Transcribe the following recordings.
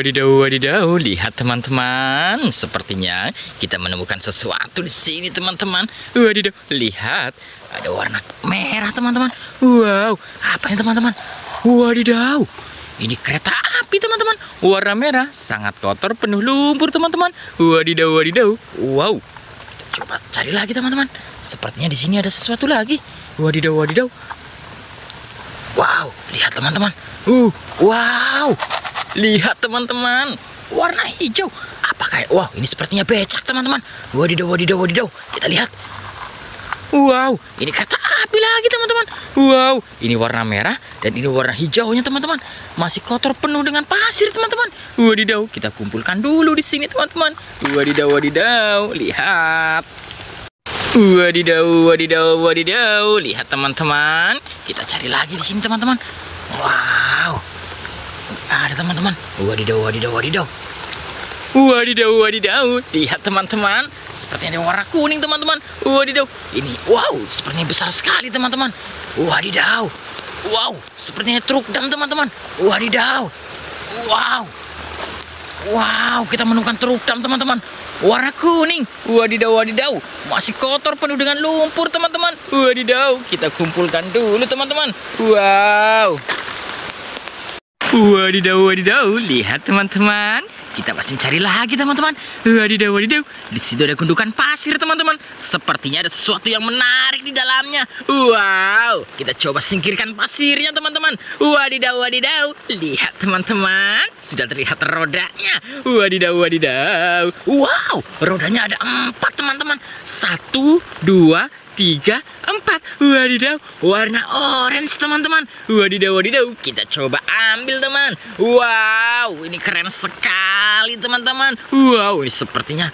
Wadidaw, wadidaw, lihat teman-teman. Sepertinya kita menemukan sesuatu di sini, teman-teman. Wadidaw, lihat. Ada warna merah, teman-teman. Wow, apa ini, teman-teman? Wadidaw, ini kereta api, teman-teman. Warna merah, sangat kotor, penuh lumpur, teman-teman. Wadidaw, wadidaw. Wow, kita coba cari lagi, teman-teman. Sepertinya di sini ada sesuatu lagi. Wadidaw, wadidaw. Wow, lihat, teman-teman. Wow. Lihat, teman-teman, warna hijau. Apakah? Wow, ini sepertinya becak, teman-teman. Wadidaw, wadidaw, wadidaw. Kita lihat. Wow, ini kereta api lagi, teman-teman. Wow, ini warna merah dan ini warna hijaunya, teman-teman. Masih kotor, penuh dengan pasir, teman-teman. Wadidaw, kita kumpulkan dulu di sini, teman-teman. Wadidaw, wadidaw. Lihat. Wadidaw, wadidaw, wadidaw. Lihat, teman-teman. Kita cari lagi di sini, teman-teman. Wow. Ada, teman-teman. Wadidaw, wadidaw, wadidaw. Wadidaw, wadidaw. Lihat, teman-teman. Sepertinya ada warna kuning, teman-teman. Wadidaw. Ini, wow, sepertinya besar sekali, teman-teman. Wadidaw. Wow, sepertinya truk dam, teman-teman. Wadidaw. Wow. Wow, kita menemukan truk dam, teman-teman. Warna kuning. Wadidaw, wadidaw. Masih kotor, penuh dengan lumpur, teman-teman. Wadidaw. Kita kumpulkan dulu, teman-teman. Wow. Wadidaw, wadidaw, lihat, teman-teman. Kita masih mencari lagi, teman-teman. Wadidaw, wadidaw. Di situ ada gundukan pasir, teman-teman. Sepertinya ada sesuatu yang menarik di dalamnya. Wow, kita coba singkirkan pasirnya, teman-teman. Wadidaw, wadidaw. Lihat, teman-teman. Sudah terlihat rodanya. Wadidaw, wadidaw. Wow, rodanya ada 4, teman-teman. 1, 2, 3, 4. Wadidaw, warna orange, teman-teman. Wadidaw, wadidaw. Kita coba ambil, teman. Wow, ini keren sekali, teman-teman. Wow, ini sepertinya,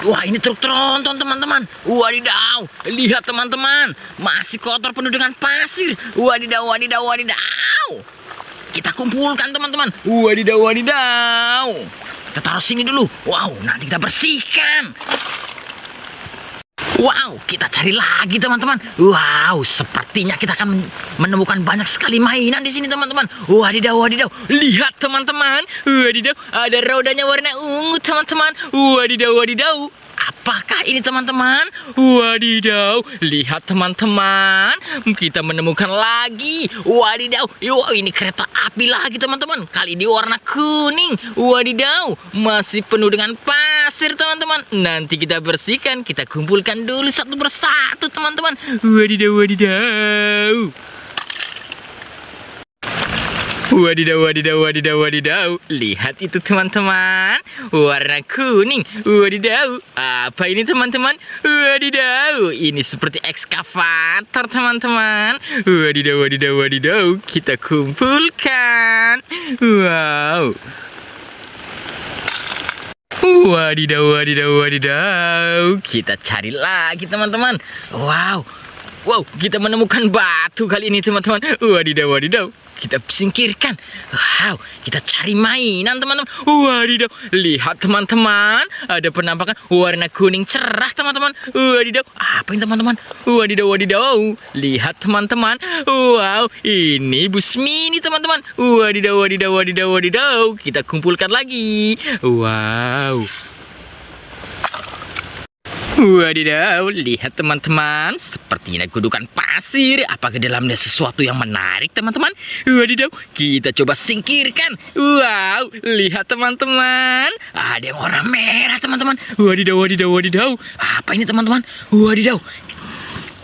wah, ini truk tronton, teman-teman. Wadidaw, lihat, teman-teman. Masih kotor, penuh dengan pasir. Wadidaw, wadidaw, wadidaw. Kita kumpulkan, teman-teman. Wadidaw, wadidaw. Kita taruh sini dulu. Wow, nanti kita bersihkan. Wow, kita cari lagi, teman-teman. Wow, sepertinya kita akan menemukan banyak sekali mainan di sini, teman-teman. Wadidaw, wadidaw. Lihat, teman-teman. Wadidaw, ada rodanya warna ungu, teman-teman. Wadidaw, wadidaw. Apakah ini, teman-teman? Wadidaw, lihat, teman-teman. Kita menemukan lagi. Wadidaw, wow, ini kereta api lagi, teman-teman. Kali ini warna kuning. Wadidaw, masih penuh dengan pasir, teman-teman. Nanti kita bersihkan, kita kumpulkan dulu satu persatu, teman-teman. Wadidaw, wadidaw. Wadidaw, wadidaw, wadidaw, wadidaw. Lihat itu, teman-teman. Warna kuning. Wadidaw. Apa ini, teman-teman? Wadidaw. Ini seperti ekskavator, teman-teman. Wadidaw, wadidaw, wadidaw. Kita kumpulkan. Wow. Wadidaw, wadidaw, wadidaw. Kita cari lagi, teman-teman. Wow. Wow, kita menemukan batu kali ini, teman-teman. Wadidaw, wadidaw. Kita singkirkan. Wow, kita cari mainan, teman-teman. Wadidaw, lihat, teman-teman. Ada penampakan warna kuning cerah, teman-teman. Wadidaw, apa ini, teman-teman? Wadidaw, wadidaw. Lihat, teman-teman. Wow, ini bus mini, teman-teman. Wadidaw, wadidaw, wadidaw, wadidaw. Kita kumpulkan lagi. Wow. Wadidaw, lihat, teman-teman. Sepertinya gundukan pasir. Apakah dalamnya sesuatu yang menarik, teman-teman? Wadidaw, kita coba singkirkan. Wow, lihat, teman-teman. Ada yang warna merah, teman-teman. Wadidaw, wadidaw, wadidaw. Apa ini, teman-teman? Wadidaw.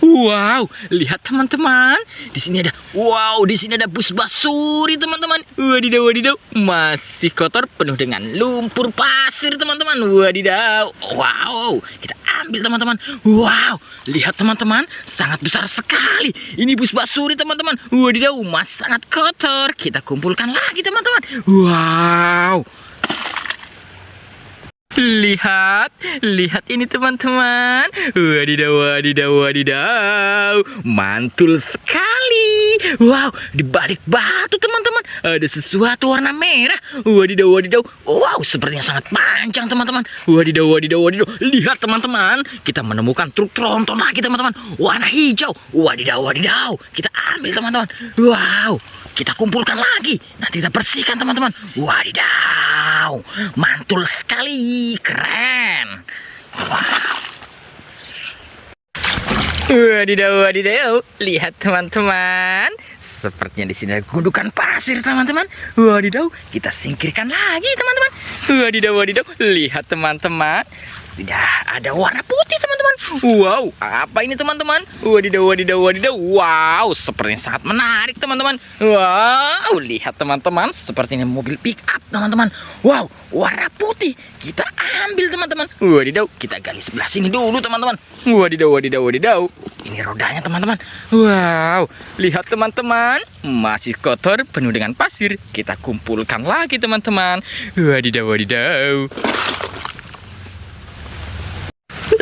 Wow, lihat, teman-teman. Di sini ada, wow, di sini ada bus basuri, teman-teman. Wadidaw, wadidaw. Masih kotor, penuh dengan lumpur pasir, teman-teman. Wadidaw. Wow, kita ambil, teman-teman. Wow, lihat, teman-teman. Sangat besar sekali. Ini bus basuri, teman-teman. Wadidaw, masih sangat kotor. Kita kumpulkan lagi, teman-teman. Wow. Lihat, lihat ini, teman-teman. Wadidaw, wadidaw, wadidaw. Mantul sekali. sekali. Wow, di balik batu teman-teman ada sesuatu warna merah. Wadidaw, wadidaw. Wow, sepertinya sangat panjang teman-teman. Wadidaw, wadidaw, wadidaw. Lihat teman-teman, kita menemukan truk tronton lagi teman-teman. Warna hijau. Wadidaw, wadidaw. Kita ambil teman-teman. Wow, kita kumpulkan lagi. Nanti kita bersihkan teman-teman. Wadidaw, mantul sekali, keren. Wow. Wadidaw, wadidaw. Lihat teman-teman. Sepertinya di sini ada gundukan pasir teman-teman. Wadidaw, kita singkirkan lagi teman-teman. Wadidaw, wadidaw. Lihat teman-teman. Sudah ada warna putih teman-teman. Wow, apa ini teman-teman? Wadidaw, wadidaw, wadidaw. Wow, sepertinya sangat menarik teman-teman. Wow, lihat teman-teman. Sepertinya mobil pick up teman-teman. Wow, warna putih. Kita ambil teman-teman. Wadidaw, kita gali sebelah sini dulu teman-teman. Wadidaw, wadidaw, wadidaw. Ini rodanya teman-teman. Wow, lihat teman-teman. Masih kotor, penuh dengan pasir. Kita kumpulkan lagi teman-teman. Wadidaw, wadidaw.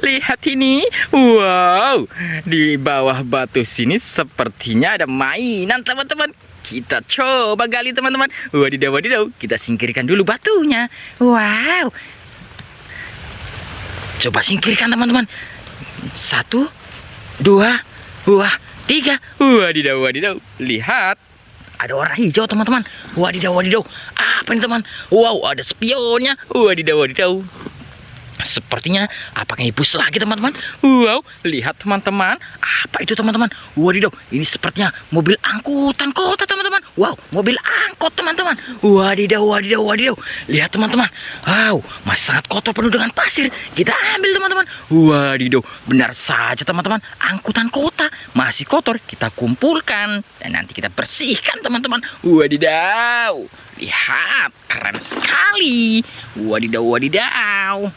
Lihat ini. Wow, di bawah batu sini sepertinya ada mainan teman-teman. Kita coba gali teman-teman. Wadidaw, wadidaw. Kita singkirkan dulu batunya. Wow, coba singkirkan teman-teman. 1, 2, 3. Wadidaw, wadidaw. Lihat, ada warna hijau teman-teman. Wadidaw, wadidaw. Apa ini teman? Wow, ada spionnya. Wadidaw, wadidaw. Sepertinya apakah bus lagi teman-teman. Wow, lihat teman-teman. Apa itu teman-teman? Wadidaw, ini sepertinya mobil angkutan kota teman-teman. Wow, mobil angkot teman-teman. Wadidaw, wadidaw, wadidaw. Lihat teman-teman. Wow, masih sangat kotor, penuh dengan pasir. Kita ambil teman-teman. Wadidaw, benar saja teman-teman. Angkutan kota masih kotor. Kita kumpulkan dan nanti kita bersihkan teman-teman. Wadidaw, lihat, keren sekali. Wadidaw, wadidaw.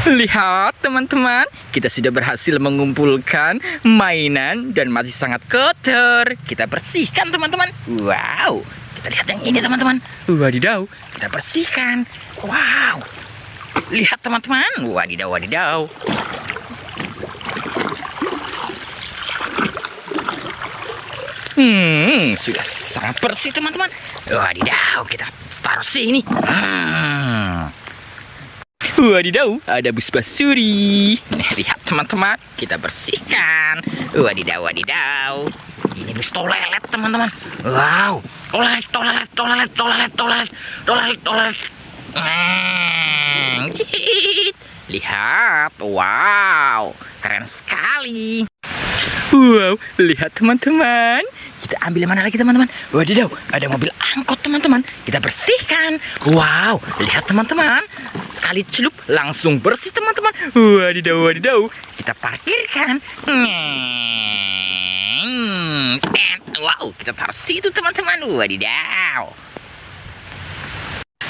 Lihat teman-teman, kita sudah berhasil mengumpulkan mainan dan masih sangat kotor. Kita bersihkan teman-teman. Wow, kita lihat yang ini teman-teman. Wadidaw, kita bersihkan. Wow, lihat teman-teman. Wadidaw, wadidaw. Sudah sangat bersih teman-teman. Wadidaw, kita taruh sini. Wadidaw, ada bus basuri. Lihat teman-teman, kita bersihkan. Wadidaw, wadidaw. Ini bus toilet teman-teman. Wow, toilet, toilet, toilet, toilet, toilet, toilet, toilet. Lihat, wow, keren sekali. Wow, lihat teman-teman. Kita ambil mana lagi teman-teman? Wadidaw, ada mobil angkot teman-teman. Kita bersihkan. Wow, lihat teman-teman. Sekali celup langsung bersih teman-teman. Wadidaw, wadidaw. Kita parkirkan. Wow, kita taruh situ teman-teman. Wadidaw.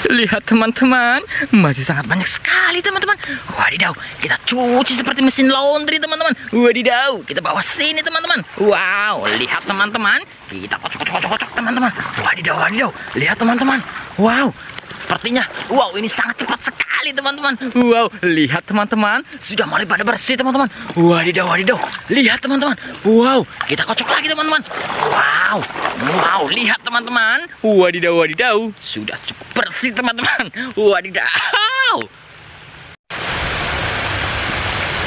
Lihat teman-teman, masih sangat banyak sekali teman-teman. Wadidaw, kita cuci seperti mesin laundry teman-teman. Wadidaw, kita bawa sini teman-teman. Wow, lihat teman-teman, kita kocok-kocok teman-teman. Wadidaw, wadidaw, lihat teman-teman. Wow, sepertinya, wow, ini sangat cepat sekali teman-teman. Wow, lihat teman-teman, sudah mulai pada bersih teman-teman. Wadidaw, wadidaw, lihat teman-teman. Wow, kita kocok lagi teman-teman. Wow, wow, lihat teman-teman. Wadidaw, wadidaw, sudah cukup bersih teman-teman. Wadidaw.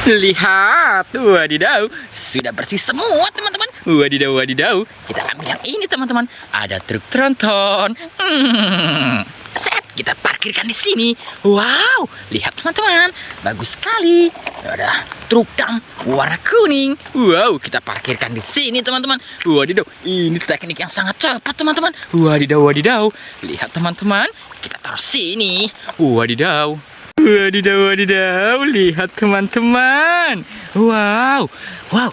Lihat, wadidaw, sudah bersih semua teman-teman. Wadidaw, wadidaw, kita ambil yang ini teman-teman. Ada truk tronton. Set, kita parkirkan di sini. Wow, lihat teman-teman, bagus sekali. Ada truk dump warna kuning. Wow, kita parkirkan di sini teman-teman. Wadidaw, ini teknik yang sangat cepat teman-teman. Wadidaw, wadidaw, lihat teman-teman, kita taruh sini. Wadidaw. Wadidaw, wadidaw, lihat teman-teman. Wow, wow,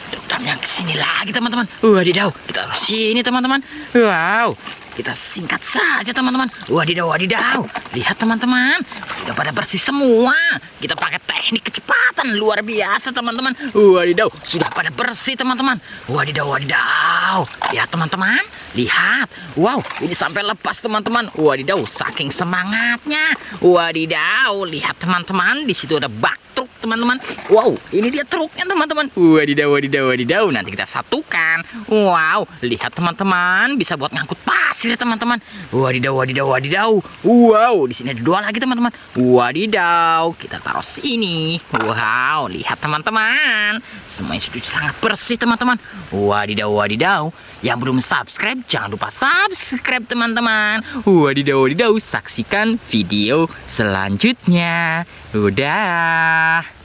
truk dump yang kesini lagi teman-teman. Wadidaw, kita taruh sini teman-teman. Wow, kita singkat saja teman-teman. Wadidaw, wadidaw, lihat teman-teman, sudah pada bersih semua. Kita pakai teknik kecepatan kelihatan luar biasa teman-teman. Wadidaw, sudah pada bersih teman-teman. Wadidaw, wadidaw. Lihat teman-teman, lihat. Wow, ini sampai lepas teman-teman. Wadidaw, saking semangatnya. Wadidaw, lihat teman-teman, di situ ada bak truk teman-teman. Wow, ini dia truknya teman-teman. Wadidaw, wadidaw, wadidaw. Nanti kita satukan. Wow, lihat teman-teman, bisa buat ngangkut pasir teman-teman. Wadidaw, wadidaw, wadidaw. Wow, di sini ada 2 lagi teman-teman. Wadidaw, kita taruh sini. Wow, lihat teman-teman, semuanya sudah sangat bersih teman-teman. Wadidaw, wadidaw. Yang belum subscribe, jangan lupa subscribe teman-teman. Wadidaw, wadidaw, saksikan video selanjutnya. Udah.